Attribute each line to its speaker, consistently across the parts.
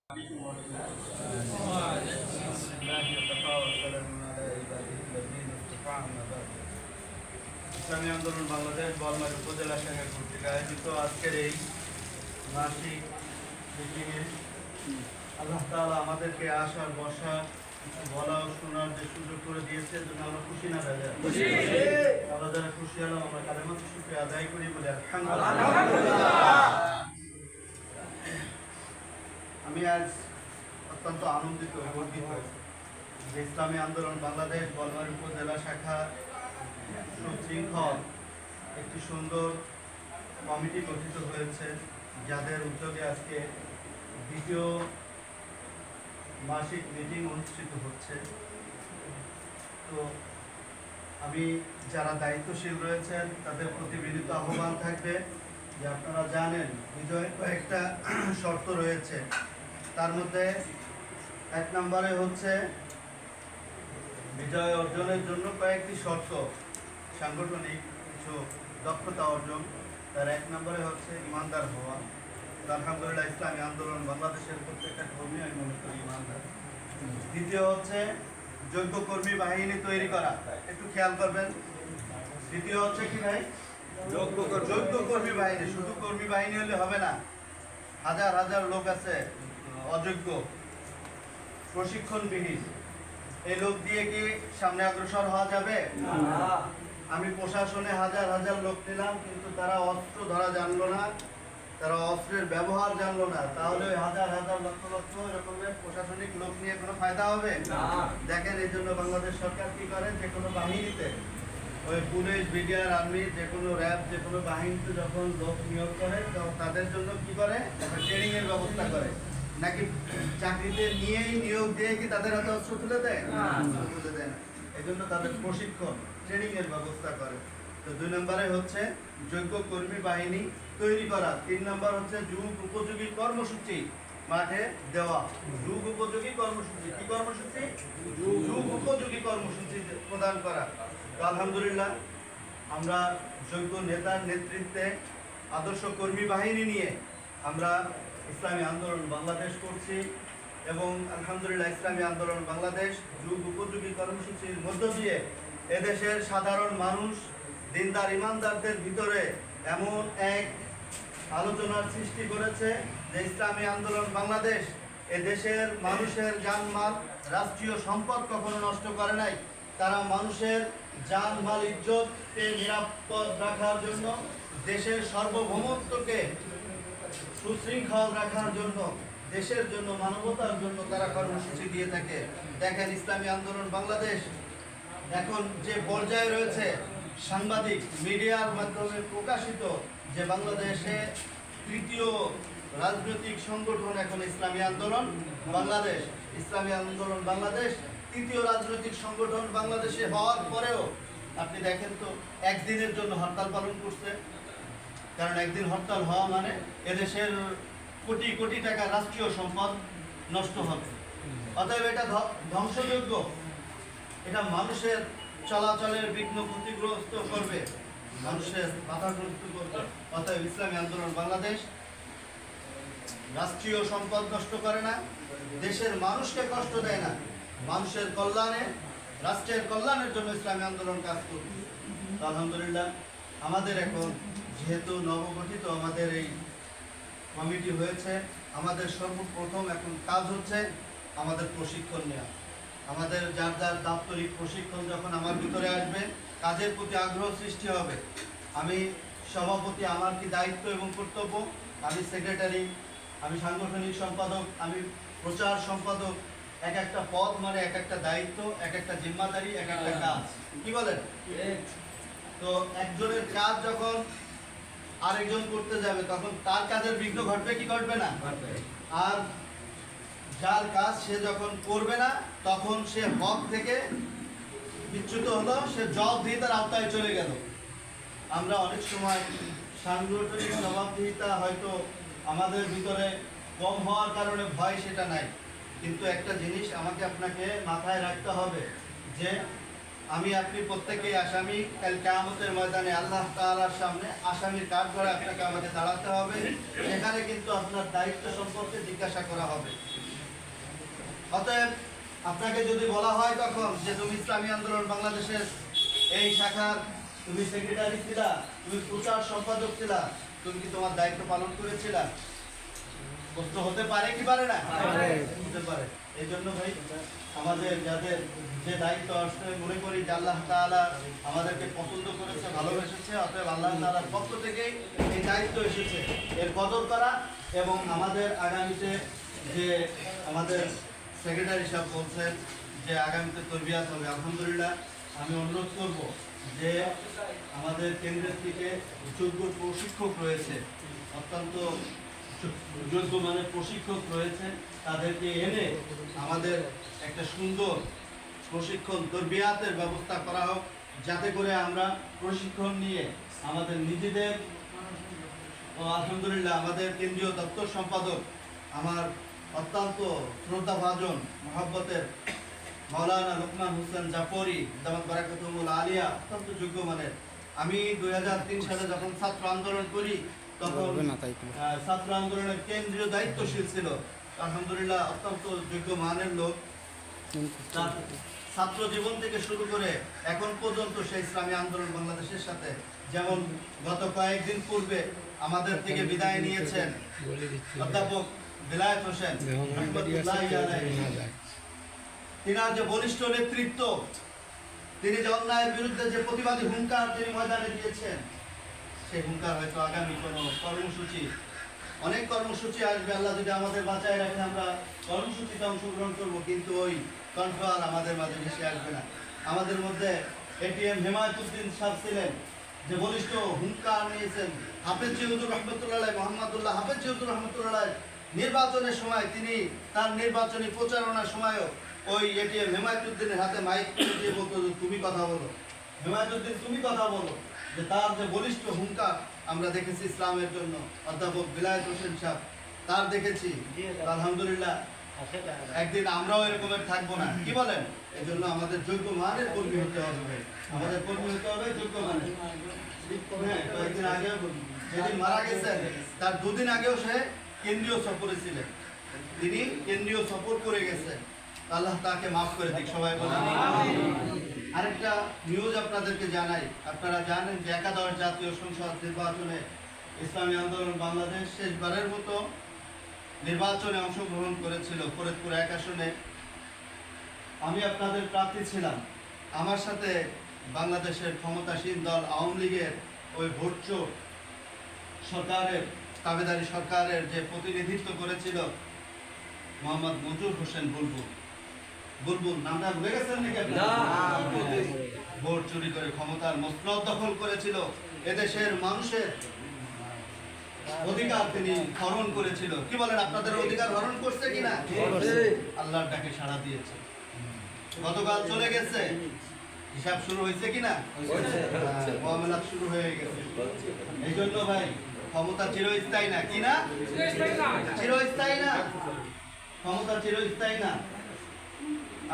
Speaker 1: ইসলামী আন্দোলন বাংলাদেশ বলমারী উপজেলা শাখা কর্তৃক আয়োজিত আজকের এই মাসিক মিটিংয়ে আল্লাহ তাআলা আমাদেরকে আসার বসা বলা ও শোনার যে সুযোগ করে দিয়েছে জন্য আমরা খুশি না ভাই? আমরা যারা খুশি হলাম আমরা কালেমাত শুকরিয়া আদায় করি বলে আলহামদুলিল্লাহ। আমি আজ অত্যন্ত আনন্দিত ও গর্বিত যে ইসলামী আন্দোলন বাংলাদেশ বলমারী উপজেলা শাখা সুশৃঙ্খল একটি সুন্দর কমিটি গঠিত হয়েছে, যাদের উদ্যোগে আজকে দ্বিতীয় মাসিক মিটিং অনুষ্ঠিত হচ্ছে। তো আমি যারা দায়িত্বশীল রয়েছেন তাদের প্রতি বিনীত আহ্বান থাকবে যে আপনারা জানেন বিজয়ের কয়েকটা শর্ত রয়েছে। তার মধ্যে এক নম্বরে হচ্ছে বিজয় অর্জনের জন্য কয়েকটি শর্ত, সাংগঠনিক কিছু দক্ষতা অর্জন। তার এক নম্বরে হচ্ছে ইমানদার হওয়া। আলহামদুলিল্লাহ ইসলামী আন্দোলন বাংলাদেশের প্রত্যেকটা কর্মী আমি মনে করি ইমানদার। দ্বিতীয় হচ্ছে যোগ্য কর্মী বাহিনী তৈরি করা, একটু খেয়াল করবেন। দ্বিতীয় হচ্ছে কি ভাই? যোগ্য কর্মী বাহিনী। শুধু কর্মী বাহিনী হলে হবে না, হাজার হাজার লোক আছে অযোগ্য, প্রশিক্ষণবিহীন। এই লোক দিয়ে কি সামনে অগ্রসর হওয়া যাবে? আমি প্রশাসনে হাজার হাজার লোক নিলাম, কিন্তু তারা অস্ত্র ধরা জানলো না, তারা অস্ত্রের ব্যবহার জানলো না, তাহলে হাজার হাজার লক্ষ লক্ষ এরকমের প্রশাসনিক লোক নিয়ে কোনো ফায়দা হবে? দেখেন, এই জন্য বাংলাদেশ সরকার কি করে, যে কোনো বাহিনীতে ওই পুলিশ, বিডিআর, আর্মি, যে কোনো র্যাব, যে কোনো বাহিনীতে যখন লোক নিয়োগ করে তাদের জন্য কি করে, ট্রেনিং এর ব্যবস্থা করে। নাকি চাকরিতে নিয়েই নিয়োগ দিয়ে কি তাদের হাতে অস্ত্র তুলে দেয়? তুলে দেয় না। এই জন্য তাদের প্রশিক্ষণ, ট্রেনিং এর ব্যবস্থা করে। তো 2 নম্বরে হচ্ছে যোগ্য কর্মী বাহিনী তৈরি করা। 3 নম্বর হচ্ছে যুগ উপযোগী কর্মসূচি মাঠে দেওয়া। যুগ উপযোগী কর্মসূচি, কি কর্মসূচি? যুগ উপযোগী কর্মসূচি প্রদান করা। তো আলহামদুলিল্লাহ আমরা যোগ্য নেতার নেতৃত্বে আদর্শ কর্মী বাহিনী নিয়ে আমরা ইসলামী আন্দোলন বাংলাদেশ করছি, এবং আলহামদুলিল্লাহ ইসলামী আন্দোলন বাংলাদেশ যুগ উপযোগী কর্মসূচির মধ্য দিয়ে এদেশের সাধারণ মানুষ, দিনদার ইমানদারদের ভিতরে এমন এক আলোচনার সৃষ্টি করেছে যে ইসলামী আন্দোলন বাংলাদেশ এদেশের মানুষের জানমাল, রাষ্ট্রীয় সম্পদ কখনো নষ্ট করে নাই। তারা মানুষের জানমাল, ইজ্জতকে নিরাপদ রাখার জন্য, দেশের সার্বভৌমত্বকে সুশৃঙ্খল রাখার জন্য, দেশের জন্য, মানবতার জন্য তারা কর্মসূচি দিয়ে থাকে। দেখেন, ইসলামী আন্দোলন বাংলাদেশ এখন যে পর্যায়ে রয়েছে, সাংবাদিক মিডিয়ার মাধ্যমে প্রকাশিত যে বাংলাদেশে তৃতীয় রাজনৈতিক সংগঠন এখন ইসলামী আন্দোলন বাংলাদেশ। ইসলামী আন্দোলন বাংলাদেশ তৃতীয় রাজনৈতিক সংগঠন বাংলাদেশে হওয়ার পরেও আপনি দেখেন তো একদিনের জন্য হরতাল পালন করছে। কারণ একদিন হরতাল হওয়া মানে এদেশের কোটি কোটি টাকা রাষ্ট্রীয় সম্পদ নষ্ট হবে। অতএব এটা ধ্বংসযোগ্য, এটা মানুষের চলাচলের বিঘ্ন ক্ষতিগ্রস্ত করবে, মানুষের বাধাগ্রস্ত করবে। অতএব ইসলামী আন্দোলন বাংলাদেশ রাষ্ট্রীয় সম্পদ নষ্ট করে না, দেশের মানুষকে কষ্ট দেয় না, মানুষের কল্যাণে, রাষ্ট্রের কল্যাণের জন্য ইসলামী আন্দোলন কাজ করবে। আলহামদুলিল্লাহ আমাদের এখন যেহেতু নবগঠিত আমাদের এই কমিটি হয়েছে, আমাদের সর্বপ্রথম এখন কাজ হচ্ছে আমাদের প্রশিক্ষণ নেওয়া। আমাদের যার যার দাপ্তরিক প্রশিক্ষণ যখন আমার ভিতরে আসবে, কাজের প্রতি আগ্রহ সৃষ্টি হবে। আমি সভাপতি, আমার কি দায়িত্ব এবং কর্তব্য, আমি সেক্রেটারি, আমি সাংগঠনিক সম্পাদক, আমি প্রচার সম্পাদক। এক একটা পদ মানে এক একটা দায়িত্ব, এক একটা জিম্মাদারি, এক একটা কাজ। কি বলেন? তো একজনের কাজ যখন আরেকজন করতে যাবে তখন তার কাজের বিঘ্ন ঘটবে কি ঘটবে না? আর যার কাজ সে যখন করবে না তখন সে হক থেকে বিচ্যুত হলো, সে জবাবদিহিতার আওতায় চলে গেল। আমরা অনেক সময় সাংগঠনিক জবাবদিহিতা হয়তো আমাদের ভিতরে কম হওয়ার কারণে ভয় সেটা নাই, কিন্তু একটা জিনিস আমাকে আপনাকে মাথায় রাখতে হবে যে আমি আপনি প্রত্যেকেই আসামি। কাল কিয়ামতের ময়দানে আল্লাহ তাআলার সামনে আসামির কাঠ ধরে আপনাকে আমাকে দাঁড়াতে হবে। এখানে কিন্তু আপনার দায়িত্ব সম্পর্কে জিজ্ঞাসা করা হবে। অতএব আপনাকে যদি বলা হয় তখন যে তুমি ইসলামী আন্দোলন বাংলাদেশের এই শাখার তুমি সেক্রেটারি ছিলা, তুমি প্রচার সম্পাদক ছিলা, তুমি কি তোমার দায়িত্ব পালন করেছিলা? প্রশ্ন হতে পারে কি পারে না? হতে পারে। এই জন্য ভাই আমাদের যাদের যে দায়িত্ব আসলে মনে করি যে আল্লাহ তাআলা আমাদেরকে পছন্দ করেছে, ভালোবেসেছে, অতএব আল্লাহ তাআলার পক্ষ থেকেই এই দায়িত্ব এসেছে এর কদর করা এবং আমাদের আগামীতে যে আমাদের সেক্রেটারি সাহেব বলছেন যে আগামীতে তরবিয়াত হবে, আলহামদুলিল্লাহ আমি অনুরোধ করব যে আমাদের কেন্দ্রের থেকে যোগ্য প্রশিক্ষক রয়েছে, অত্যন্ত যোগ্য মানের প্রশিক্ষক রয়েছেন, তাদেরকে এনে আমাদের একটা সুন্দর প্রশিক্ষণ তরবিয়াতের ব্যবস্থা করা হোক, যাতে করে আমরা প্রশিক্ষণ নিয়ে আমাদের নিজেদের আলহামদুলিল্লাহ আমাদের কেন্দ্রীয় দপ্তর সম্পাদক আমার অত্যন্ত শ্রদ্ধাভাজন মহব্বতের মাওলানা লোকমান হোসেন জাফরি দামাত বারাকাতুহুল আলিয়া অত্যন্ত যোগ্য মানের। আমি 2003 সালে যখন ছাত্র আন্দোলন করি তখন ছাত্র আন্দোলনের কেন্দ্রীয় দায়িত্বশীল ছিল, আলহামদুলিল্লাহ অত্যন্ত যোগ্য মানের লোক। তার ছাত্র জীবন থেকে শুরু করে এখন পর্যন্ত সেই ইসলামী আন্দোলন বাংলাদেশের সাথে, যেমন গত কয়েকদিন পূর্বে আমাদের থেকে বিদায় নিয়েছেন অধ্যাপক বেলায়েত হোসেন, তিনার যে বলিষ্ঠ নেতৃত্ব, তিনি যে অন্যায়ের বিরুদ্ধে যে প্রতিবাদী হুঙ্কার তিনি ময়দানে দিয়েছেন, সেই হুঙ্কার হয়তো আগামী কোনো কর্মসূচি, অনেক কর্মসূচি আসবে, আল্লাহ যদি আমাদের বাঁচায় রাখে আমরা কর্মসূচিতে অংশগ্রহণ করবো, কিন্তু ওই কণ্ঠ আর আমাদের মাঝে বেশি আসবে না। আমাদের মধ্যে এটিএম হেমায়তুদ্দিন সাহেব ছিলেন, যে বলিষ্ঠ হুঙ্কার নিয়েছেন। হাফেজ জিহুদুর রহমতুল্লাহ, মোহাম্মদুল্লাহ হাফেজ জিহুদুর রহমতুল্লাহ নির্বাচনের সময় তিনি তার নির্বাচনী প্রচারণার সময়ও ওই এটিএম হেমায়তুদ্দিনের হাতে মাইক দিয়ে বলতো তুমি কথা বলো, হেমায়তুদ্দিন তুমি কথা বলো। যে তার যে বলিষ্ঠ হুঙ্কার আমরা দেখেছি ইসলামের জন্য অধ্যাপক বেলায়েত হোসেন সাহেব তার দেখেছি, আলহামদুলিল্লাহ একদিন আমরাও এরকমের থাকবো না, কি বলেন? এই জন্য আমাদের যোগ্য মানের কর্মী হতে হবে, আমাদের কর্মী হতে হবে যোগ্য মানের। হ্যাঁ, কয়েকদিন আগে যেদিন মারা গেছেন তার দুদিন আগেও সে কেন্দ্রীয় সফরে ছিলেন, তিনি কেন্দ্রীয় সফর করে গেছেন, আল্লাহ তাকে মাফ করে দিক, সবাই বলেন। আরেকটা নিউজ আপনাদেরকে জানাই, আপনারা জানেন যে একাদশ জাতীয় সংসদ নির্বাচনে ইসলামী আন্দোলন বাংলাদেশ শেষবারের মতো নির্বাচনে অংশগ্রহণ করেছিল ফরিদপুর 1 আসনে। আমি আপনাদের প্রার্থী ছিলাম, আমার সাথে বাংলাদেশের ক্ষমতাসীন দল আওয়ামী লীগের ওই ভোটচোর সরকারের তাবেদারি সরকারের যে প্রতিনিধিত্ব করেছিল মোহাম্মদ মঞ্জুর হোসেন বুলবুল, বুলবুল নামটা ভুলে গেছেন নাকি? ভোট চুরি করে ক্ষমতার মসনদ দখল করেছিল, এদেশের মানুষের অধিকার তিনি হরণ করেছিল। কি বলেন, আপনাদের অধিকার হরণ করছে কিনা? আল্লাহর ডাকে সাড়া দিয়েছে। গতকাল চলে গেছে, হিসাব শুরু হয়েছে কিনা? মামলা শুরু হয়ে গেছে। এই জন্য ভাই ক্ষমতা চিরস্থায়ী না, কি না? চিরস্থায়ী না, ক্ষমতা চিরস্থায়ী না।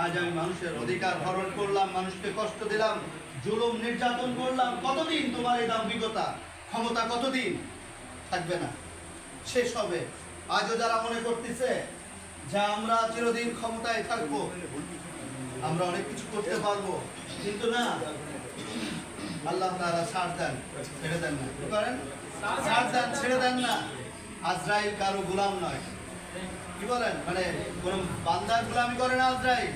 Speaker 1: আজ আমি মানুষের অধিকার হরণ করলাম, মানুষকে কষ্ট দিলাম, জুলুম নির্যাতন করলাম, কতদিন তোমার এই দাম্ভিকতা ক্ষমতা কতদিন থাকবে না, শেষ হবে। আজও যারা মনে করতেছে যে আমরা চিরদিন ক্ষমতায় থাকবো, আমরা অনেক কিছু করতে পারবো, কিন্তু না, আল্লাহ তাআলা ছাড় দেন, ছেড়ে দেন না। কি করেন? ছাড় দেন, ছেড়ে দেন না। আজরাইল কারো গোলাম নয়, কি বলেন? মানে কোন বান্দার গোলামি করে না আজরাইল,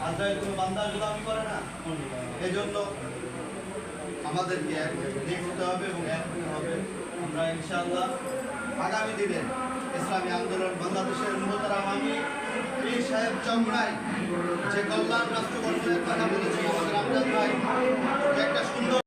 Speaker 1: আজরাইল কোন বান্দার গোলামি করে না। এই জন্য আমাদেরকে এক হতে হবে এবং এক হবে। আমরা ইনশাআল্লাহ আগামী দিনে ইসলামী আন্দোলন বাংলাদেশের মুহতারাম আমি পীর সাহেব চংড়াই যে কল্যাণ রাষ্ট্র গঠনের কথা বলেছি আমাদের আমজাদ ভাই, একটা সুন্দর